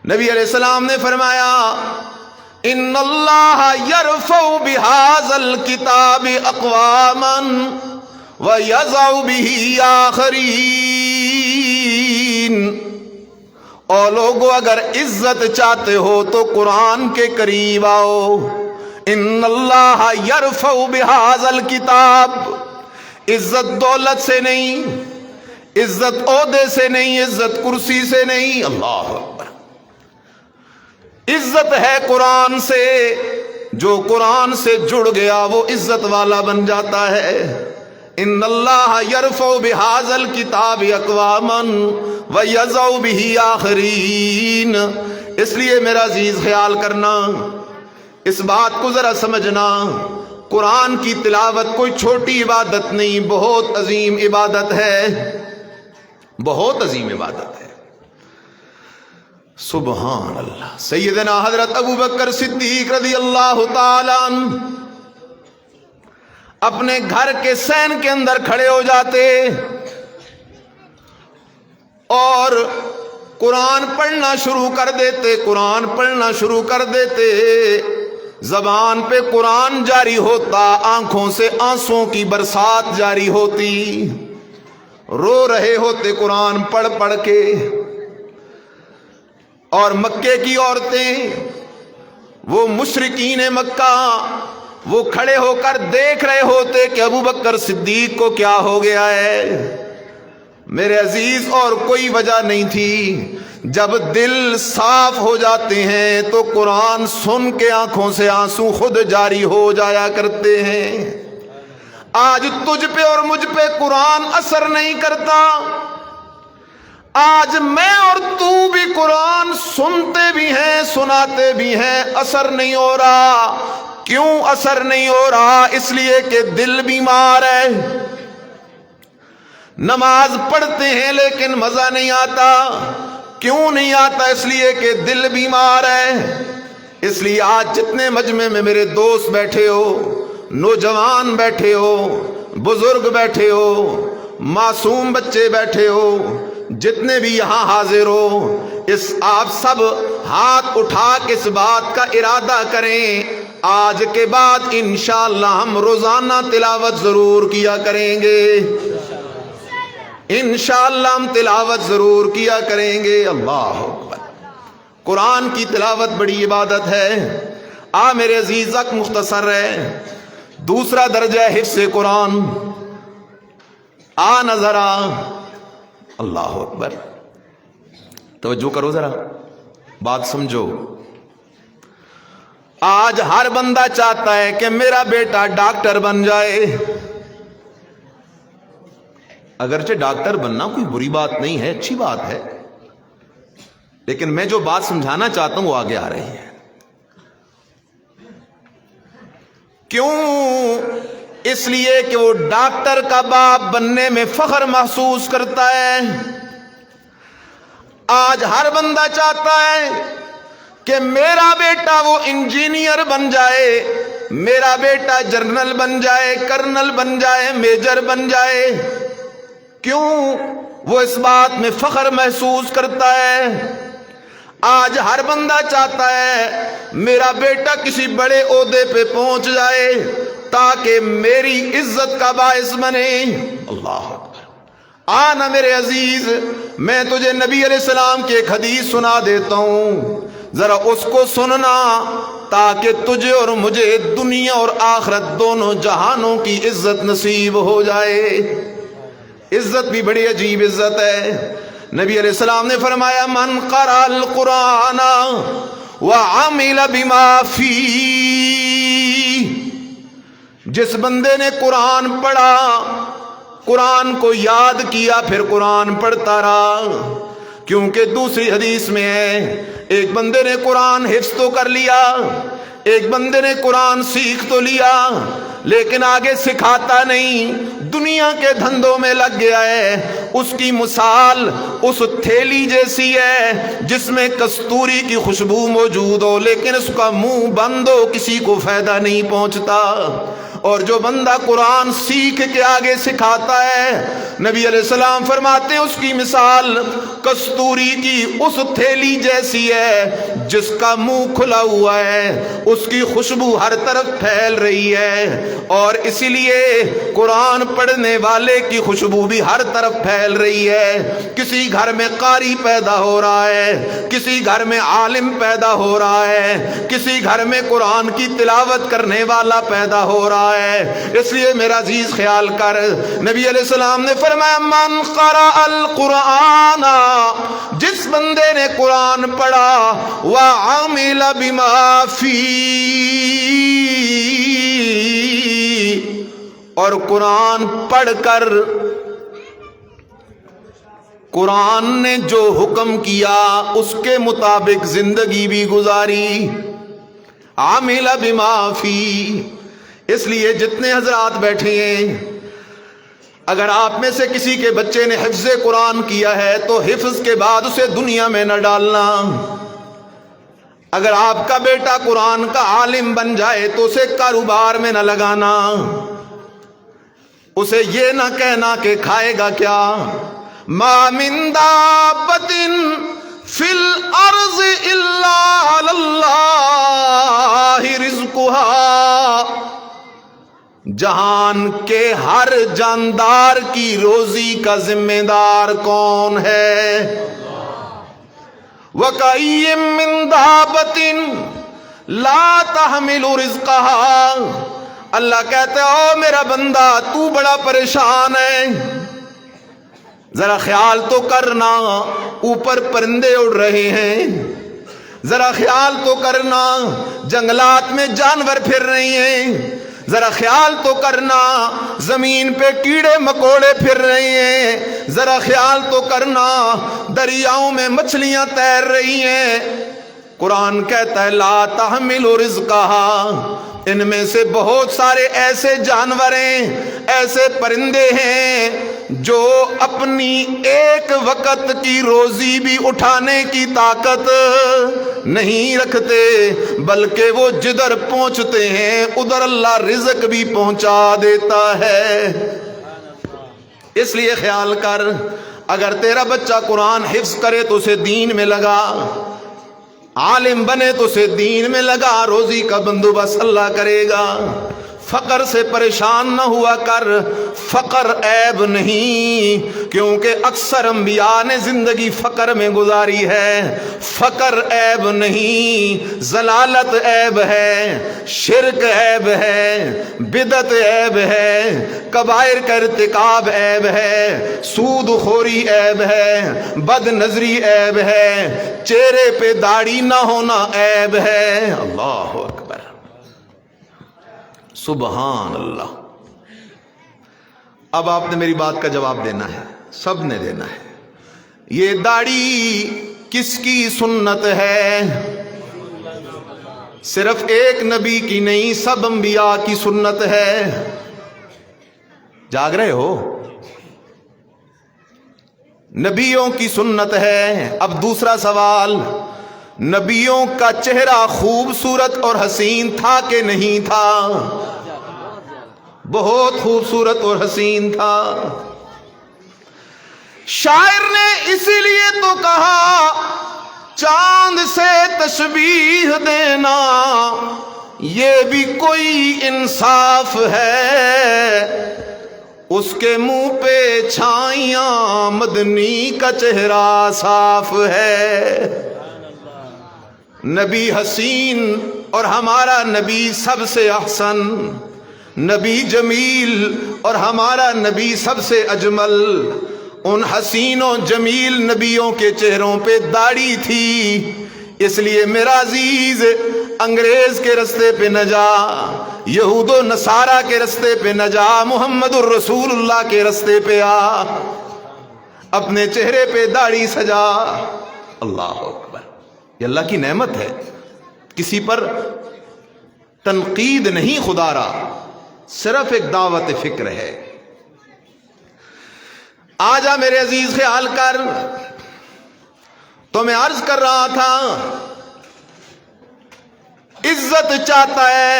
نبی علیہ السلام نے فرمایا ان اللہ یرفع بہذا الکتاب اقواما ویضع بہ آخرین. اور لوگو اگر عزت چاہتے ہو تو قرآن کے قریب آؤ. ان اللہ یرفع بہذا الکتاب. عزت دولت سے نہیں، عزت عہدے سے نہیں، عزت کرسی سے نہیں، اللہ اکبر. عزت ہے قرآن سے. جو قرآن سے جڑ گیا وہ عزت والا بن جاتا ہے. ان اللہ یرفع بہذا الکتاب اقواما ویضع بہ آخرین. اس لیے میرا عزیز خیال کرنا، اس بات کو ذرا سمجھنا، قرآن کی تلاوت کوئی چھوٹی عبادت نہیں، بہت عظیم عبادت ہے، بہت عظیم عبادت ہے. سبحان اللہ. سیدنا حضرت ابو بکر صدیق رضی اللہ تعالی عنہ اپنے گھر کے صحن کے اندر کھڑے ہو جاتے اور قرآن پڑھنا شروع کر دیتے، قرآن پڑھنا شروع کر دیتے. زبان پہ قرآن جاری ہوتا، آنکھوں سے آنسوں کی برسات جاری ہوتی، رو رہے ہوتے قرآن پڑھ پڑھ کے. اور مکے کی عورتیں، وہ مشرکین مکہ، وہ کھڑے ہو کر دیکھ رہے ہوتے کہ ابو بکر صدیق کو کیا ہو گیا ہے. میرے عزیز اور کوئی وجہ نہیں تھی. جب دل صاف ہو جاتے ہیں تو قرآن سن کے آنکھوں سے آنسو خود جاری ہو جایا کرتے ہیں. آج تجھ پہ اور مجھ پہ قرآن اثر نہیں کرتا. آج میں اور تو بھی قرآن سنتے بھی ہیں، سناتے بھی ہیں، اثر نہیں ہو رہا. کیوں اثر نہیں ہو رہا؟ اس لیے کہ دل بیمار ہے. نماز پڑھتے ہیں لیکن مزہ نہیں آتا. کیوں نہیں آتا؟ اس لیے کہ دل بیمار ہے. اس لیے آج جتنے مجمع میں میرے دوست بیٹھے ہو، نوجوان بیٹھے ہو، بزرگ بیٹھے ہو، معصوم بچے بیٹھے ہو، جتنے بھی یہاں حاضر ہو، آپ سب ہاتھ اٹھا کے اس بات کا ارادہ کریں، آج کے بعد انشاءاللہ ہم روزانہ تلاوت ضرور کیا کریں گے. انشاءاللہ ہم تلاوت ضرور کیا کریں گے. اللہ اکبر. قرآن کی تلاوت بڑی عبادت ہے. میرے عزیز وقت مختصر ہے. دوسرا درجہ حفظ قرآن. نظر اللہ اکبر. توجہ کرو ذرا، بات سمجھو. آج ہر بندہ چاہتا ہے کہ میرا بیٹا ڈاکٹر بن جائے. اگرچہ ڈاکٹر بننا کوئی بری بات نہیں ہے، اچھی بات ہے، لیکن میں جو بات سمجھانا چاہتا ہوں وہ آگے آ رہی ہے. کیوں؟ اس لیے کہ وہ ڈاکٹر کا باپ بننے میں فخر محسوس کرتا ہے. آج ہر بندہ چاہتا ہے کہ میرا بیٹا وہ انجینئر بن جائے، میرا بیٹا جنرل بن جائے، کرنل بن جائے، میجر بن جائے. کیوں؟ وہ اس بات میں فخر محسوس کرتا ہے. آج ہر بندہ چاہتا ہے میرا بیٹا کسی بڑے عہدے پہ پہنچ جائے تاکہ میری عزت کا باعث بنے. اللہ اکبر. آنا میرے عزیز، میں تجھے نبی علیہ السلام کی ایک حدیث سنا دیتا ہوں، ذرا اس کو سننا تاکہ تجھے اور مجھے دنیا اور آخرت دونوں جہانوں کی عزت نصیب ہو جائے۔ عزت بھی بڑی عجیب عزت ہے۔ نبی علیہ السلام نے فرمایا من قرأ القرآن وعمل بما فیہ، جس بندے نے قرآن پڑھا، قرآن کو یاد کیا، پھر قرآن پڑھتا رہا، کیونکہ دوسری حدیث میں ہے ایک بندے نے قرآن حفظ تو کر لیا، ایک بندے نے قرآن سیکھ تو لیا، لیکن آگے سکھاتا نہیں، دنیا کے دھندوں میں لگ گیا ہے۔ اس کی مثال اس تھیلی جیسی ہے جس میں کستوری کی خوشبو موجود ہو، لیکن اس کا منہ بند ہو، کسی کو فائدہ نہیں پہنچتا۔ اور جو بندہ قرآن سیکھ کے آگے سکھاتا ہے، نبی علیہ السلام فرماتے ہیں اس کی مثال کستوری کی اس تھیلی جیسی ہے جس کا منہ کھلا ہوا ہے، اس کی خوشبو ہر طرف پھیل رہی ہے، اور اسی لیے قرآن پڑھنے والے کی خوشبو بھی ہر طرف پھیل رہی ہے۔ کسی گھر میں قاری پیدا ہو رہا ہے، کسی گھر میں عالم پیدا ہو رہا ہے، کسی گھر میں قرآن کی تلاوت کرنے والا پیدا ہو رہا ہے۔ اس لیے میرا عزیز خیال کر، نبی علیہ السلام نے فرمایا من قرأ القرآن، جس بندے نے قرآن پڑھا، وعمل بما فیہ، اور قرآن پڑھ کر قرآن نے جو حکم کیا اس کے مطابق زندگی بھی گزاری، عمل بما فیہ۔ اس لیے جتنے حضرات بیٹھے ہیں، اگر آپ میں سے کسی کے بچے نے حفظ قرآن کیا ہے تو حفظ کے بعد اسے دنیا میں نہ ڈالنا۔ اگر آپ کا بیٹا قرآن کا عالم بن جائے تو اسے کاروبار میں نہ لگانا، اسے یہ نہ کہنا کہ کھائے گا کیا۔ ما من دابۃ فی الارض الا علی اللہ رزقها، جہان کے ہر جاندار کی روزی کا ذمہ دار کون ہے؟ وَكَأَيٍّ مِّن دَابَّةٍ لَا تَحْمِلُ رِزْقَهَا، اللہ کہتے ہیں او میرا بندہ تو بڑا پریشان ہے، ذرا خیال تو کرنا، اوپر پرندے اڑ رہے ہیں، ذرا خیال تو کرنا، جنگلات میں جانور پھر رہے ہیں، ذرا خیال تو کرنا، زمین پہ کیڑے مکوڑے پھر رہے ہیں، ذرا خیال تو کرنا، دریاؤں میں مچھلیاں تیر رہی ہیں۔ قرآن کہتا ہے لا تحمل رزقها، ان میں سے بہت سارے ایسے جانور ہیں، ایسے پرندے ہیں جو اپنی ایک وقت کی روزی بھی اٹھانے کی طاقت نہیں رکھتے، بلکہ وہ جدھر پہنچتے ہیں ادھر اللہ رزق بھی پہنچا دیتا ہے۔ اس لیے خیال کر، اگر تیرا بچہ قرآن حفظ کرے تو اسے دین میں لگا، عالم بنے تو اسے دین میں لگا، روزی کا بندوبست اللہ کرے گا۔ فقر سے پریشان نہ ہوا کر، فقر عیب نہیں، کیونکہ اکثر انبیاء نے زندگی فقر میں گزاری ہے۔ فقر عیب نہیں، ضلالت عیب ہے، شرک عیب ہے، بدعت عیب ہے، کبائر کا ارتکاب عیب ہے، سود خوری عیب ہے، بد نظری عیب ہے، چہرے پہ داڑھی نہ ہونا عیب ہے۔ اللہ اکبر، سبحان اللہ۔ اب آپ نے میری بات کا جواب دینا ہے، سب نے دینا ہے۔ یہ داڑھی کس کی سنت ہے؟ صرف ایک نبی کی نہیں، سب انبیاء کی سنت ہے۔ جاگ رہے ہو؟ نبیوں کی سنت ہے۔ اب دوسرا سوال، نبیوں کا چہرہ خوبصورت اور حسین تھا کہ نہیں تھا؟ بہت خوبصورت اور حسین تھا۔ شاعر نے اسی لیے تو کہا چاند سے تشبیہ دینا یہ بھی کوئی انصاف ہے، اس کے منہ پہ چھائیاں، مدنی کا چہرہ صاف ہے۔ نبی حسین اور ہمارا نبی سب سے احسن، نبی جمیل اور ہمارا نبی سب سے اجمل۔ ان حسین و جمیل نبیوں کے چہروں پہ داڑھی تھی، اس لیے میرا عزیز انگریز کے رستے پہ نہ جا، یہود و نصارہ کے رستے پہ نہ جا، محمد الرسول اللہ کے رستے پہ آ، اپنے چہرے پہ داڑھی سجا۔ اللہ اکبر، یہ اللہ کی نعمت ہے، کسی پر تنقید نہیں خدا را، صرف ایک دعوت فکر ہے۔ آجا میرے عزیز خیال کر، تو میں عرض کر رہا تھا عزت چاہتا ہے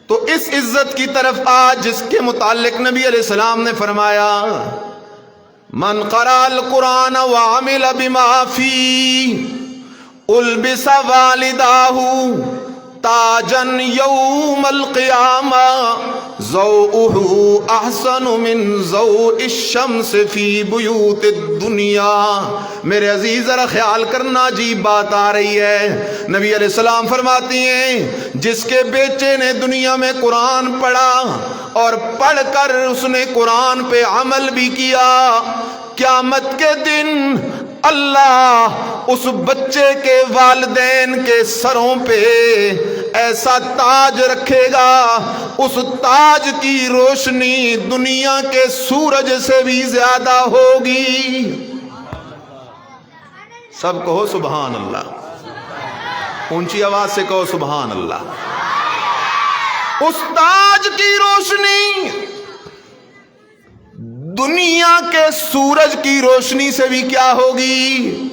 تو اس عزت کی طرف آ جس کے متعلق نبی علیہ السلام نے فرمایا من قرأ القرآن وعمل بما فيه البس والداہ تاجا یوم القیامہ ضوءہ احسن من ضوء الشمس فی بیوت الدنیا۔ میرے عزیز ذرا خیال کرنا، عجیب بات آ رہی ہے۔ نبی علیہ السلام فرماتی ہیں جس کے بیٹے نے دنیا میں قرآن پڑھا اور پڑھ کر اس نے قرآن پہ عمل بھی کیا، قیامت کے دن اللہ اس بچے کے والدین کے سروں پہ ایسا تاج رکھے گا، اس تاج کی روشنی دنیا کے سورج سے بھی زیادہ ہوگی۔ سب کہو سبحان اللہ، اونچی آواز سے کہو سبحان اللہ۔ اس تاج کی روشنی دنیا کے سورج کی روشنی سے بھی کیا ہوگی؟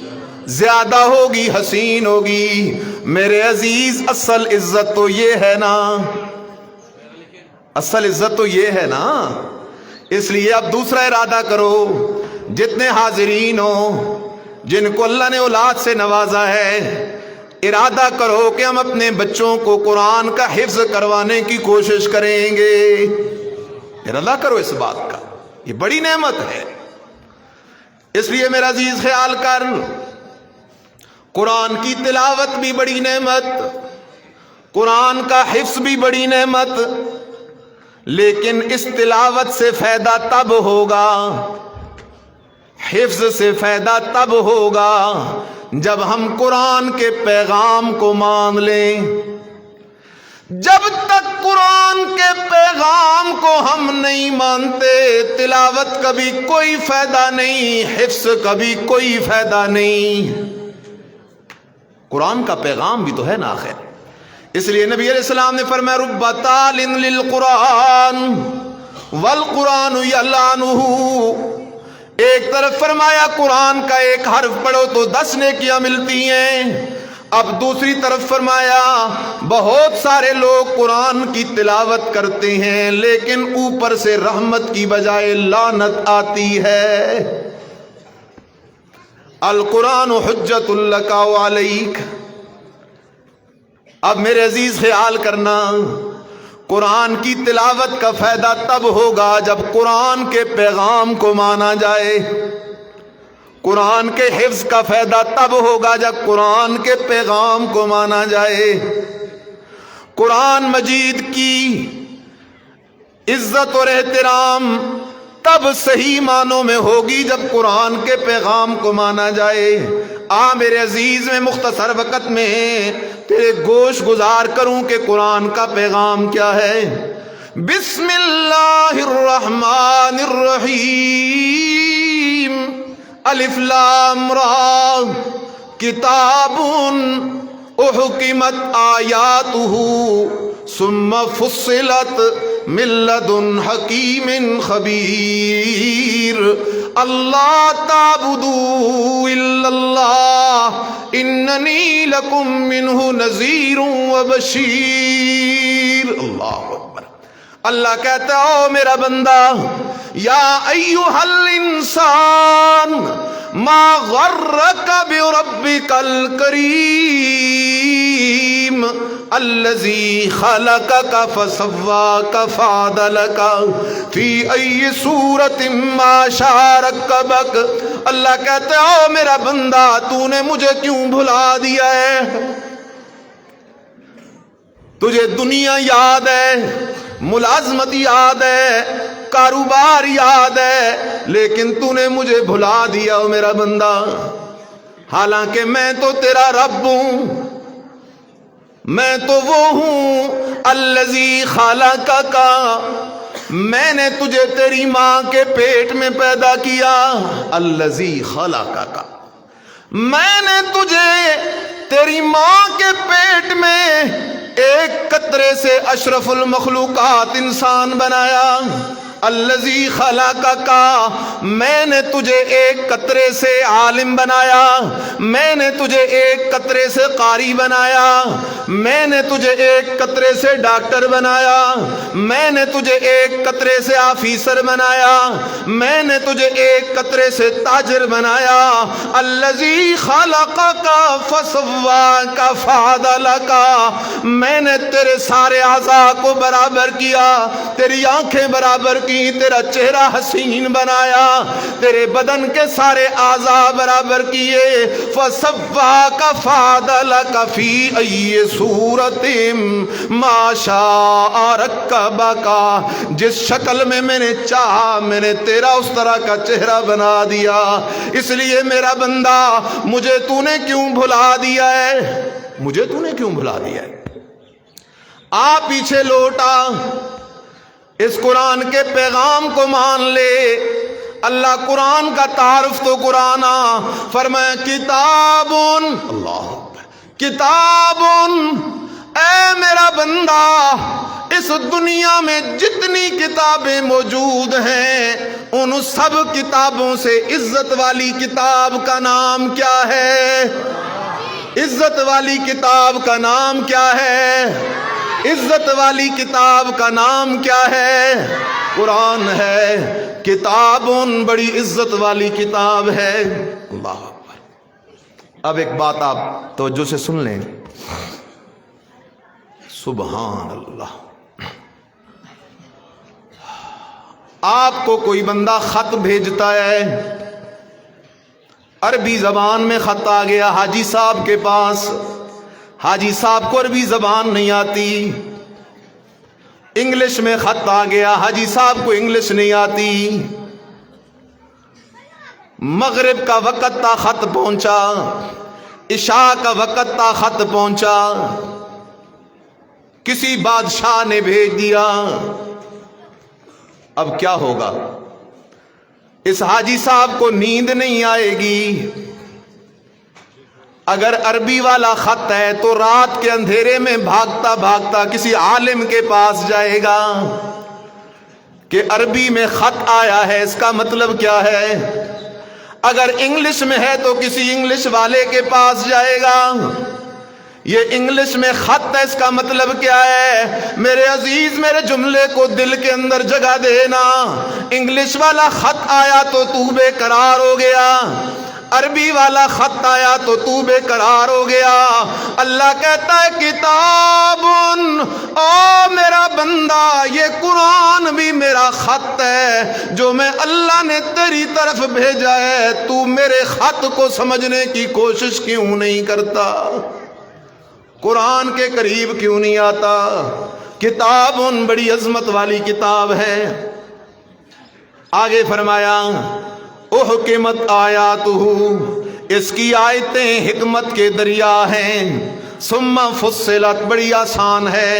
زیادہ ہوگی، حسین ہوگی۔ میرے عزیز اصل عزت تو یہ ہے نا، اصل عزت تو یہ ہے نا۔ اس لیے اب دوسرا ارادہ کرو، جتنے حاضرین ہو جن کو اللہ نے اولاد سے نوازا ہے، ارادہ کرو کہ ہم اپنے بچوں کو قرآن کا حفظ کروانے کی کوشش کریں گے۔ ارادہ کرو اس بات کا، یہ بڑی نعمت ہے۔ اس لیے میرا عزیز خیال کر، قرآن کی تلاوت بھی بڑی نعمت، قرآن کا حفظ بھی بڑی نعمت، لیکن اس تلاوت سے فائدہ تب ہوگا، حفظ سے فائدہ تب ہوگا جب ہم قرآن کے پیغام کو مان لیں۔ جب تک قرآن کے پیغام کو ہم نہیں مانتے، تلاوت کا بھی کوئی فائدہ نہیں، حفظ کا بھی کوئی فائدہ نہیں۔ قرآن کا پیغام بھی تو ہے نا آخر۔ اس لیے نبی علیہ السلام نے فرمایا رب تال للقرآن والقرآن یلعنہ۔ ایک طرف فرمایا قرآن کا ایک حرف پڑھو تو 10 نیکیاں ملتی ہیں، اب دوسری طرف فرمایا بہت سارے لوگ قرآن کی تلاوت کرتے ہیں لیکن اوپر سے رحمت کی بجائے لعنت آتی ہے۔ القرآن حجت لک وعلیک۔ اب میرے عزیز خیال کرنا، قرآن کی تلاوت کا فائدہ تب ہوگا جب قرآن کے پیغام کو مانا جائے، قرآن کے حفظ کا فائدہ تب ہوگا جب قرآن کے پیغام کو مانا جائے۔ قرآن مجید کی عزت اور احترام تب صحیح معنوں میں ہوگی جب قرآن کے پیغام کو مانا جائے۔ میرے عزیز میں مختصر وقت میں تیرے گوش گزار کروں کہ قرآن کا پیغام کیا ہے۔ بسم اللہ الرحمن الرحیم، الف لام را، کتاب احکمت آیاتہ ثم فصلت من لدن حکیم خبیر، اللہ تعبدوا الا اللہ اننی لکم منہ نذیر و بشیر۔ اللہ اکبر۔ اللہ کہتا ہے او میرا بندہ، یا ایھا الانسان ما غرک بربک الکریم، الذی خلقک فسواک فعدلک فی ای صورت ما شاء رکبک. اللہ کہتے او میرا بندہ تو نے مجھے کیوں بھلا دیا ہے؟ تجھے دنیا یاد ہے، ملازمت یاد ہے، کاروبار یاد ہے، لیکن تو نے مجھے بھلا دیا او میرا بندہ. حالانکہ میں تو تیرا رب ہوں، میں تو وہ ہوں الذی خلقک، میں نے تجھے تیری ماں کے پیٹ میں پیدا کیا. الذی خلقک، میں نے تجھے تیری ماں کے پیٹ میں ایک قطرے سے اشرف المخلوقات انسان بنایا. الذی خلقک، میں نے تجھے ایک قطرے سے عالم بنایا، میں نے تجھے ایک قطرے سے قاری بنایا، میں نے تجھے ایک قطرے سے ڈاکٹر بنایا، میں نے تجھے ایک قطرے سے آفیسر بنایا، میں نے تجھے ایک قطرے سے تاجر بنایا. الذی خلقک فسواک فعدلک، میں نے تیرے سارے اعضاء کو برابر کیا، تیری آنکھیں برابر کی، تیرا چہرہ حسین بنایا، تیرے بدن کے سارے اعضاء برابر کیے. فسواک فعدلک فی ای صورت ما شاء رکبک، جس شکل میں نے چاہا میں نے تیرا اس طرح کا چہرہ بنا دیا. اس لیے میرا بندہ مجھے تو نے کیوں بھلا دیا ہے؟ مجھے تو نے کیوں بھلا دیا ہے؟ آ پیچھے لوٹا، اس قرآن کے پیغام کو مان لے. اللہ قرآن کا تعارف تو قرآن فرمایا کتاب، اللہ کتاب، اے میرا بندہ اس دنیا میں جتنی کتابیں موجود ہیں ان سب کتابوں سے عزت والی کتاب کا نام کیا ہے؟ عزت والی کتاب کا نام کیا ہے؟ عزت والی کتاب کا نام کیا ہے؟ قرآن ہے. کتاب بڑی عزت والی کتاب ہے. اللہ اکبر. اب ایک بات آپ توجہ سے سن لیں. سبحان اللہ. آپ کو کوئی بندہ خط بھیجتا ہے، عربی زبان میں خط آ گیا حاجی صاحب کے پاس. حاجی صاحب کو عربی زبان نہیں آتی، انگلش میں خط آ گیا، حاجی صاحب کو انگلش نہیں آتی. مغرب کا وقت تھا خط پہنچا، عشاء کا وقت تھا خط پہنچا، کسی بادشاہ نے بھیج دیا. اب کیا ہوگا؟ اس حاجی صاحب کو نیند نہیں آئے گی. اگر عربی والا خط ہے تو رات کے اندھیرے میں بھاگتا بھاگتا کسی عالم کے پاس جائے گا کہ عربی میں خط آیا ہے، اس کا مطلب کیا ہے. اگر انگلش میں ہے تو کسی انگلش والے کے پاس جائے گا، یہ انگلش میں خط ہے، اس کا مطلب کیا ہے؟ میرے عزیز میرے جملے کو دل کے اندر جگہ دینا. انگلش والا خط آیا تو تو بے قرار ہو گیا، عربی والا خط آیا تو تو بے قرار ہو گیا. اللہ کہتا ہے کتاب، او میرا بندہ یہ قرآن بھی میرا خط ہے جو میں اللہ نے تیری طرف بھیجا ہے. تو میرے خط کو سمجھنے کی کوشش کیوں نہیں کرتا؟ قرآن کے قریب کیوں نہیں آتا؟ کتاب بڑی عظمت والی کتاب ہے. آگے فرمایا احکمت آیاتہ، اس کی آیتیں حکمت کے دریا ہیں. ثم فصلت، بڑی آسان ہے.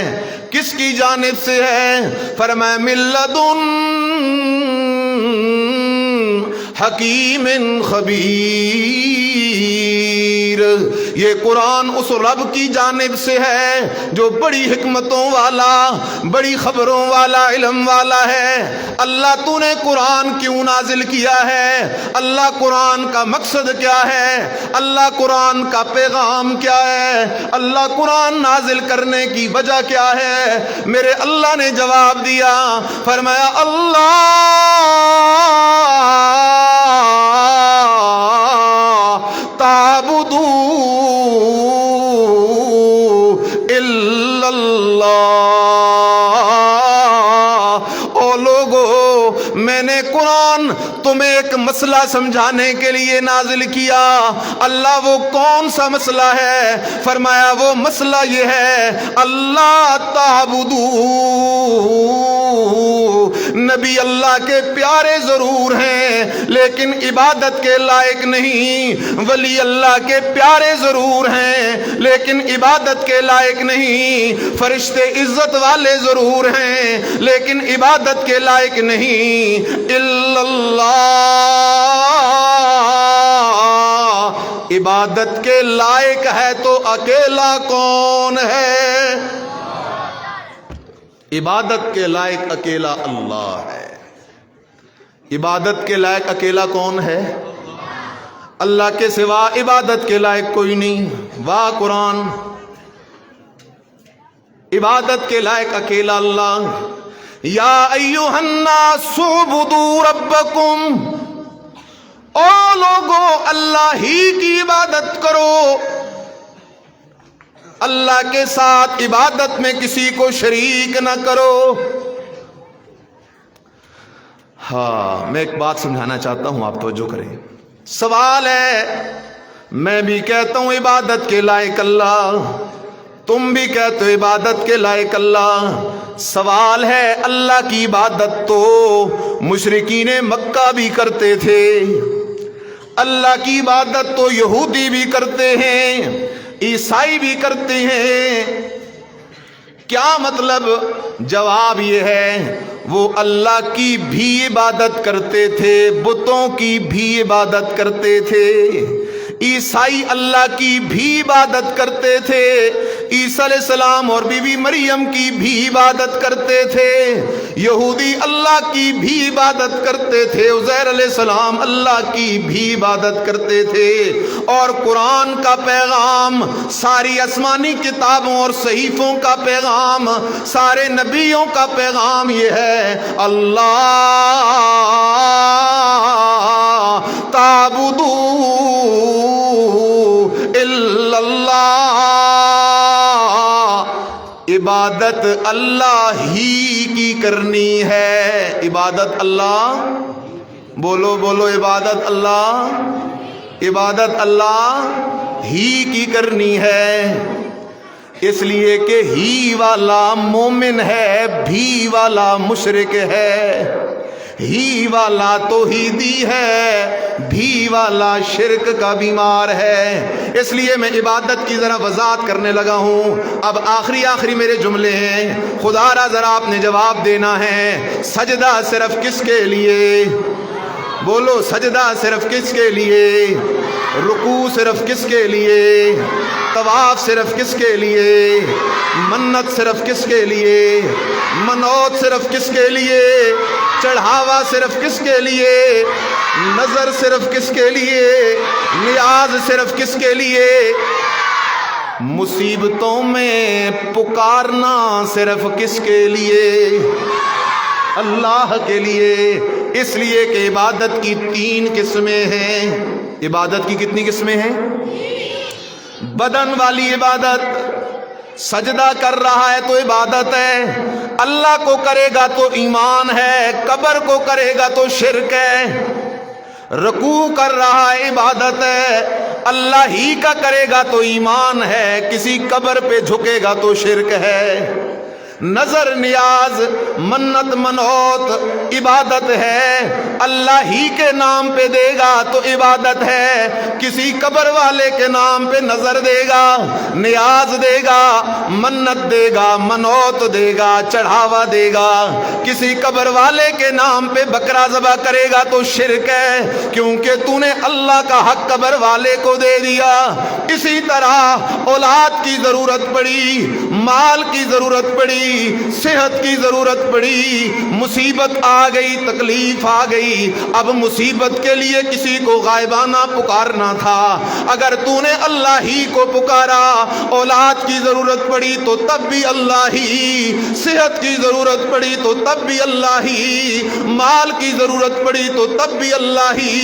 کس کی جانب سے ہے؟ فرمایا من لدن حکیم خبیر. یہ قرآن اس رب کی جانب سے ہے جو بڑی حکمتوں والا، بڑی خبروں والا، علم والا ہے. اللہ تو نے قرآن کیوں نازل کیا ہے؟ اللہ قرآن کا مقصد کیا ہے؟ اللہ قرآن کا پیغام کیا ہے؟ اللہ قرآن نازل کرنے کی وجہ کیا ہے؟ میرے اللہ نے جواب دیا، فرمایا اللہ تعبدوا مسئلہ سمجھانے کے لیے نازل کیا۔ اللہ وہ کون سا مسئلہ ہے؟ فرمایا وہ مسئلہ یہ ہے اللہ تعبدو، نبی اللہ کے پیارے ضرور ہیں لیکن عبادت کے لائق نہیں، ولی اللہ کے پیارے ضرور ہیں لیکن عبادت کے لائق نہیں، فرشتے عزت والے ضرور ہیں لیکن عبادت کے لائق نہیں، الا اللہ، عبادت کے لائق ہے تو اکیلا کون ہے؟ عبادت کے لائق اکیلا اللہ ہے۔ عبادت کے لائق اکیلا کون ہے؟ اللہ کے سوا عبادت کے لائق کوئی نہیں۔ واہ قرآن، عبادت کے لائق اکیلا اللہ۔ یا ایھا الناس اعبدوا ربکم، او لوگو اللہ ہی کی عبادت کرو، اللہ کے ساتھ عبادت میں کسی کو شریک نہ کرو۔ ہاں میں ایک بات سمجھانا چاہتا ہوں، آپ توجہ کریں۔ سوال ہے، میں بھی کہتا ہوں عبادت کے لائق اللہ، تم بھی کہتے ہو عبادت کے لائق اللہ۔ سوال ہے، اللہ کی عبادت تو مشرکین مکہ بھی کرتے تھے، اللہ کی عبادت تو یہودی بھی کرتے ہیں، عیسائی بھی کرتے ہیں۔ کیا مطلب؟ جواب یہ ہے وہ اللہ کی بھی عبادت کرتے تھے، بتوں کی بھی عبادت کرتے تھے۔ عیسائی اللہ کی بھی عبادت کرتے تھے، عیسیٰ علیہ السلام اور بی بی مریم کی بھی عبادت کرتے تھے۔ یہودی اللہ کی بھی عبادت کرتے تھے، عزیر علیہ السلام اللہ کی بھی عبادت کرتے تھے۔ اور قرآن کا پیغام، ساری آسمانی کتابوں اور صحیفوں کا پیغام، سارے نبیوں کا پیغام یہ ہے اللہ تعبدو الا اللہ، عبادت اللہ ہی کی کرنی ہے۔ عبادت اللہ، بولو بولو، عبادت اللہ، عبادت اللہ ہی کی کرنی ہے، اس لیے کہ ہی والا مومن ہے، بھی والا مشرک ہے، ہی والا توحیدی ہے، بھی والا شرک کا بیمار ہے۔ اس لیے میں عبادت کی ذرا وضاحت کرنے لگا ہوں۔ اب آخری میرے جملے ہیں، خدا را ذرا آپ نے جواب دینا ہے۔ سجدہ صرف کس کے لیے؟ بولو، سجدہ صرف کس کے لیے؟ رکوع صرف کس کے لیے؟ طواف صرف کس کے لیے؟ منت صرف کس کے لیے؟ منوت صرف کس کے لیے؟ چڑھاوا صرف کس کے لیے؟ نظر صرف کس کے لیے؟ نیاز صرف کس کے لیے؟ مصیبتوں میں پکارنا صرف کس کے لیے؟ اللہ کے لیے۔ اس لیے کہ عبادت کی 3 قسمیں ہیں۔ عبادت کی کتنی قسمیں ہیں؟ بدن والی عبادت، سجدہ کر رہا ہے تو عبادت ہے، اللہ کو کرے گا تو ایمان ہے، قبر کو کرے گا تو شرک ہے۔ رکوع کر رہا ہے عبادت ہے، اللہ ہی کا کرے گا تو ایمان ہے، کسی قبر پہ جھکے گا تو شرک ہے۔ نظر نیاز منت منوت عبادت ہے، اللہ ہی کے نام پہ دے گا تو عبادت ہے، کسی قبر والے کے نام پہ نظر دے گا، نیاز دے گا، منت دے گا، منوت دے گا، چڑھاوا دے گا، کسی قبر والے کے نام پہ بکرا ذبح کرے گا تو شرک ہے، کیونکہ تو نے اللہ کا حق قبر والے کو دے دیا۔ اسی طرح اولاد کی ضرورت پڑی، مال کی ضرورت پڑی، صحت کی ضرورت پڑی، مصیبت آ گئی، تکلیف آ گئی، اب مصیبت کے لیے کسی کو غائبانہ پکارنا تھا، اگر تو نے اللہ ہی کو پکارا، اولاد کی ضرورت پڑی تو تب بھی اللہ ہی، صحت کی ضرورت پڑی تو تب بھی اللہ ہی، مال کی ضرورت پڑی تو تب بھی اللہ ہی،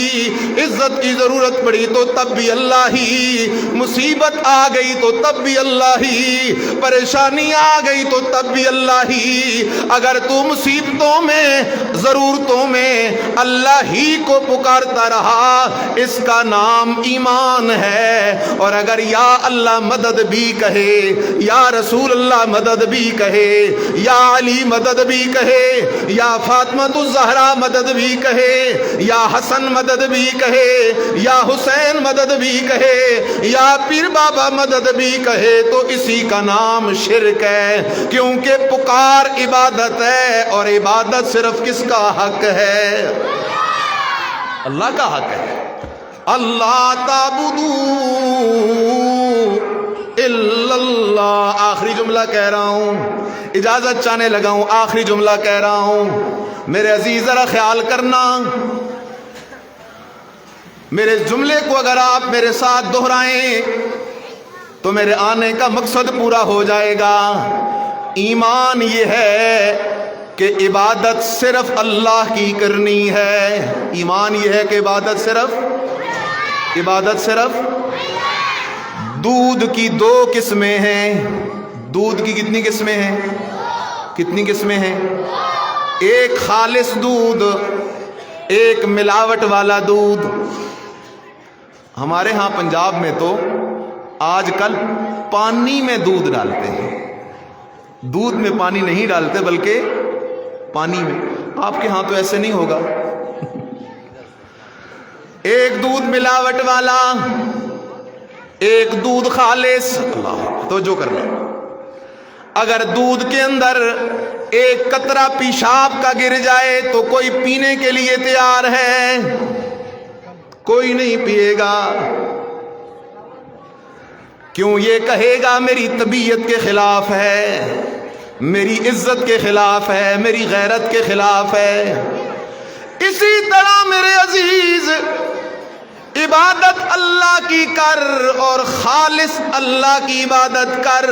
عزت کی ضرورت پڑی تو تب بھی اللہ ہی، مصیبت آ گئی تو تب بھی اللہ ہی، پریشانی آ گئی تو تب بھی بھی اللہ ہی، اگر تو مصیبتوں میں ضرورتوں میں اللہ ہی کو پکارتا رہا، اس کا نام ایمان ہے۔ اور اگر یا اللہ مدد بھی کہے، یا رسول اللہ مدد بھی کہے، یا علی مدد بھی کہے، یا فاطمہ الزہرا مدد بھی کہے، یا حسن مدد بھی کہے، یا حسین مدد بھی کہے، یا پیر بابا مدد بھی کہے، تو اسی کا نام شرک ہے، کیونکہ پکار عبادت ہے، اور عبادت صرف کس کا حق ہے؟ اللہ کا حق ہے۔ اللہ تعبدوا الا اللہ۔ آخری جملہ کہہ رہا ہوں، اجازت چاہنے لگا ہوں، آخری جملہ کہہ رہا ہوں، میرے عزیز ذرا خیال کرنا، میرے جملے کو اگر آپ میرے ساتھ دہرائیں تو میرے آنے کا مقصد پورا ہو جائے گا۔ ایمان یہ ہے کہ عبادت صرف اللہ کی کرنی ہے۔ ایمان یہ ہے کہ عبادت صرف دودھ کی دو قسمیں ہیں۔ دودھ کی کتنی قسمیں ہیں؟ کتنی قسمیں ہیں؟ ایک خالص دودھ، ایک ملاوٹ والا دودھ۔ ہمارے ہاں پنجاب میں تو آج کل پانی میں دودھ ڈالتے ہیں، دودھ میں پانی نہیں ڈالتے بلکہ پانی میں۔ آپ کے ہاں تو ایسے نہیں ہوگا۔ ایک دودھ ملاوٹ والا، ایک دودھ خالص۔ اللہ توجہ کرنا، اگر دودھ کے اندر ایک قطرہ پیشاب کا گر جائے تو کوئی پینے کے لیے تیار ہے؟ کوئی نہیں پیے گا۔ کیوں؟ یہ کہے گا میری طبیعت کے خلاف ہے، میری عزت کے خلاف ہے، میری غیرت کے خلاف ہے۔ اسی طرح میرے عزیز، عبادت اللہ کی کر اور خالص اللہ کی عبادت کر۔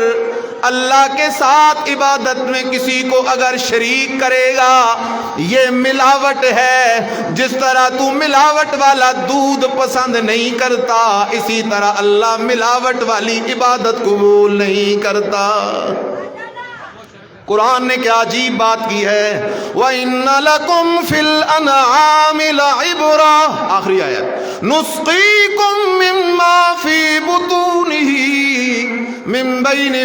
اللہ کے ساتھ عبادت میں کسی کو اگر شریک کرے گا، یہ ملاوٹ ہے۔ جس طرح تو ملاوٹ والا دودھ پسند نہیں کرتا، اسی طرح اللہ ملاوٹ والی عبادت قبول نہیں کرتا۔ قرآن نے کیا عجیب بات کی ہے، وَإِنَّ لَكُمْ فِي الْأَنْعَامِ لَعِبْرَةً۔ آخری آیت، نُسْقِيكُم مِّمَّا فِي بُطُونِهِ من بین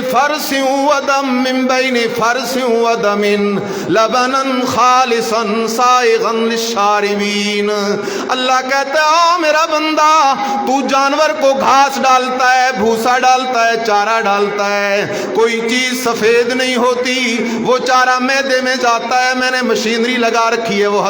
فرث ودم لبنا خالصا سائغا للشاربین۔ اللہ کہتا ہے او میرا بندہ، تو جانور کو گھاس ڈالتا ہے، بھوسا ڈالتا ہے، چارہ ڈالتا ہے، کوئی چیز سفید نہیں ہوتی، وہ چارہ میدے میں جاتا ہے، میں نے مشینری لگا رکھی ہے، وہ